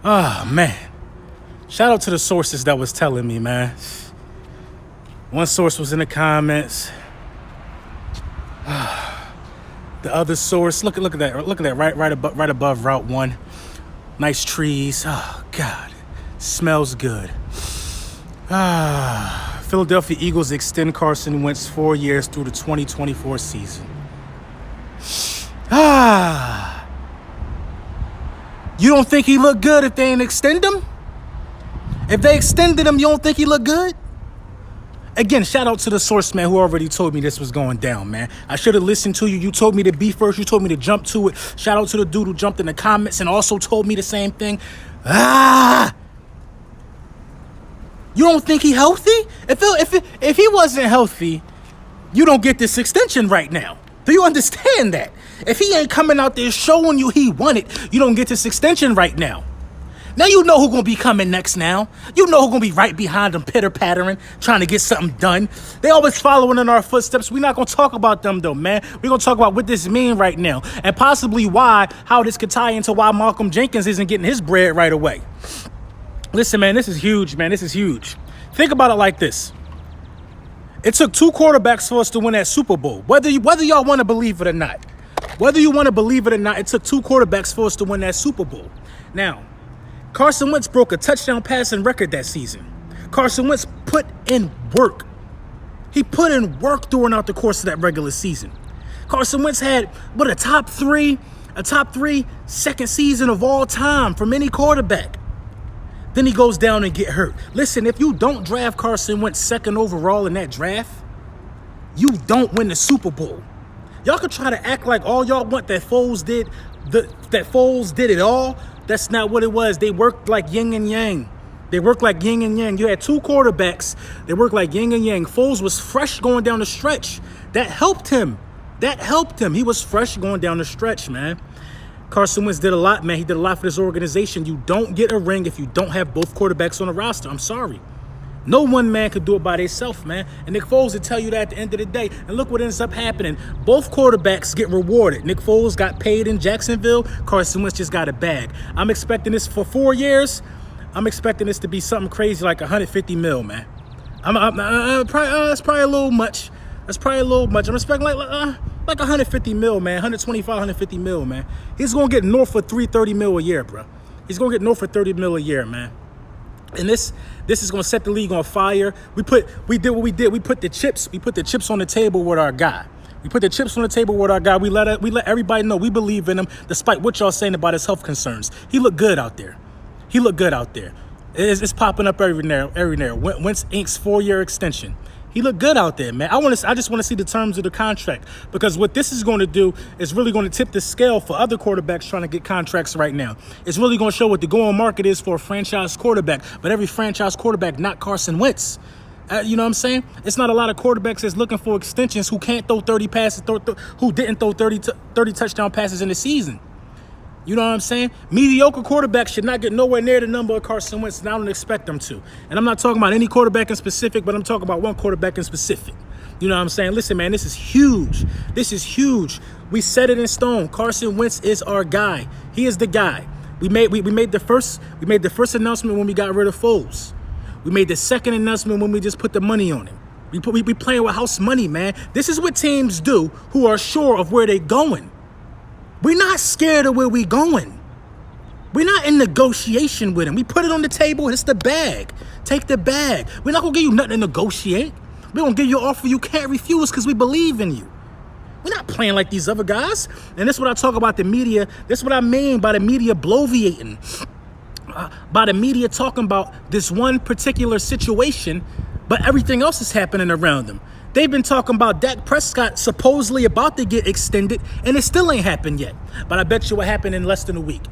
Oh, man. Shout out to the sources that was telling me, man. One source was in the comments. The other source, look at that, right above Route 1. Nice trees. Oh, God. Smells good. Philadelphia Eagles extend Carson Wentz 4 years through the 2024 season. You don't think he looked good if they didn't extend him? If they extended him, you don't think he looked good? Again, shout out to the source, man, who already told me this was going down, man. I should have listened to you. You told me to be first. You told me to jump to it. Shout out to the dude who jumped in the comments and also told me the same thing. You don't think he healthy? If he wasn't healthy, you don't get this extension right now. Do you understand that? If he ain't coming out there showing you he won it, you don't get this extension right now. Now you know who's going to be coming next now. You know who's going to be right behind them, pitter-pattering, trying to get something done. They always following in our footsteps. We're not going to talk about them, though, man. We're going to talk about what this means right now and possibly how this could tie into why Malcolm Jenkins isn't getting his bread right away. Listen, man, this is huge, man. This is huge. Think about it like this. It took 2 quarterbacks for us to win that Super Bowl. Whether y'all want to believe it or not. Whether you want to believe it or not, it took 2 quarterbacks for us to win that Super Bowl. Now, Carson Wentz broke a touchdown passing record that season. Carson Wentz put in work. He put in work during out the course of that regular season. Carson Wentz had a top three second season of all time from any quarterback. Then he goes down and get hurt. Listen, if you don't draft Carson Wentz second overall in that draft, you don't win the Super Bowl. Y'all could try to act like all y'all want that Foles did it all. That's not what it was. They worked like yin and yang. You had 2 quarterbacks. They worked like yin and yang. Foles was fresh going down the stretch. That helped him. He was fresh going down the stretch, man. Carson Wentz did a lot, man. He did a lot for this organization. You don't get a ring if you don't have both quarterbacks on the roster. I'm sorry. No one man could do it by themselves, man. And Nick Foles will tell you that at the end of the day. And look what ends up happening. Both quarterbacks get rewarded. Nick Foles got paid in Jacksonville. Carson Wentz just got a bag. I'm expecting this for 4 years. I'm expecting this to be something crazy like $150 million, man. That's probably a little much. I'm expecting like $150 million, man. 150 million, man. He's going to get north of $330 million a year, bro. He's going to get north of $30 million a year, man. And this is going to set the league on fire. We did what we did. We put the chips on the table with our guy. We let everybody know we believe in him, despite what y'all saying about his health concerns. He looked good out there. It's popping up every now. Wentz Inc.'s 4-year extension. He looked good out there, man. I just want to see the terms of the contract, because what this is going to do is really going to tip the scale for other quarterbacks trying to get contracts right now. It's really going to show what the going market is for a franchise quarterback, but every franchise quarterback, not Carson Wentz. You know what I'm saying? It's not a lot of quarterbacks that's looking for extensions who can't throw 30 passes, who didn't throw 30 touchdown passes in the season. You know what I'm saying? Mediocre quarterbacks should not get nowhere near the number of Carson Wentz, and I don't expect them to. And I'm not talking about any quarterback in specific, but I'm talking about one quarterback in specific. You know what I'm saying? Listen, man, this is huge. We set it in stone. Carson Wentz is our guy. He is the guy. We made the first announcement when we got rid of Foles. We made the second announcement when we just put the money on him. We playing with house money, man. This is what teams do who are sure of where they're going. We're not scared of where we're going. We're not in negotiation with him. We put it on the table. It's the bag. Take the bag. We're not going to give you nothing to negotiate. We're going to give you an offer you can't refuse because we believe in you. We're not playing like these other guys. And this is what I talk about the media. This is what I mean by the media bloviating. By the media talking about this one particular situation, but everything else is happening around them. They've been talking about Dak Prescott supposedly about to get extended, and it still ain't happened yet. But I bet you it happened in less than a week.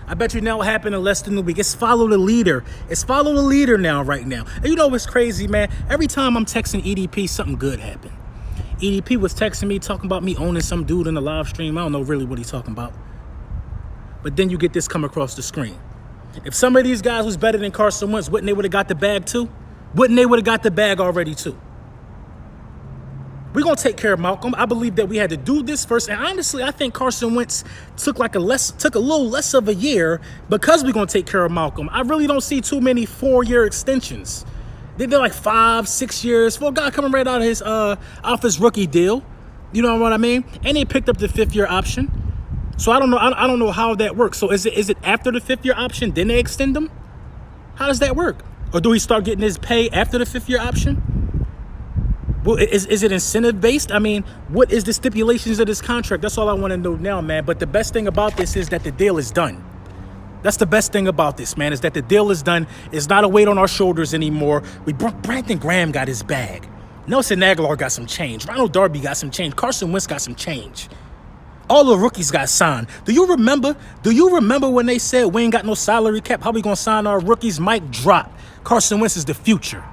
It's follow the leader. It's follow the leader now, right now. And you know what's crazy, man? Every time I'm texting EDP, something good happened. EDP was texting me, talking about me owning some dude in the live stream. I don't know really what he's talking about. But then you get this come across the screen. If some of these guys was better than Carson Wentz, wouldn't they would have got the bag too? Wouldn't they would have got the bag already too? We're going to take care of Malcolm. I believe that we had to do this first. And honestly, I think Carson Wentz took a little less of a year because we're going to take care of Malcolm. I really don't see too many 4-year extensions. They did like 5, 6 years for a guy coming right out of his rookie deal. You know what I mean? And they picked up the 5th-year option. So I don't know. I don't know how that works. So is it after the 5th-year option, then they extend him? How does that work? Or do he start getting his pay after the 5th-year option? Well, is it incentive based? I mean, what is the stipulations of this contract? That's all I want to know now, man. But the best thing about this is that the deal is done. That's the best thing about this, man, is that the deal is done. It's not a weight on our shoulders anymore. Brandon Graham got his bag. Nelson Aguilar got some change. Ronald Darby got some change. Carson Wentz got some change. All the rookies got signed. Do you remember when they said we ain't got no salary cap? How we gonna sign our rookies? Mic drop. Carson Wentz is the future.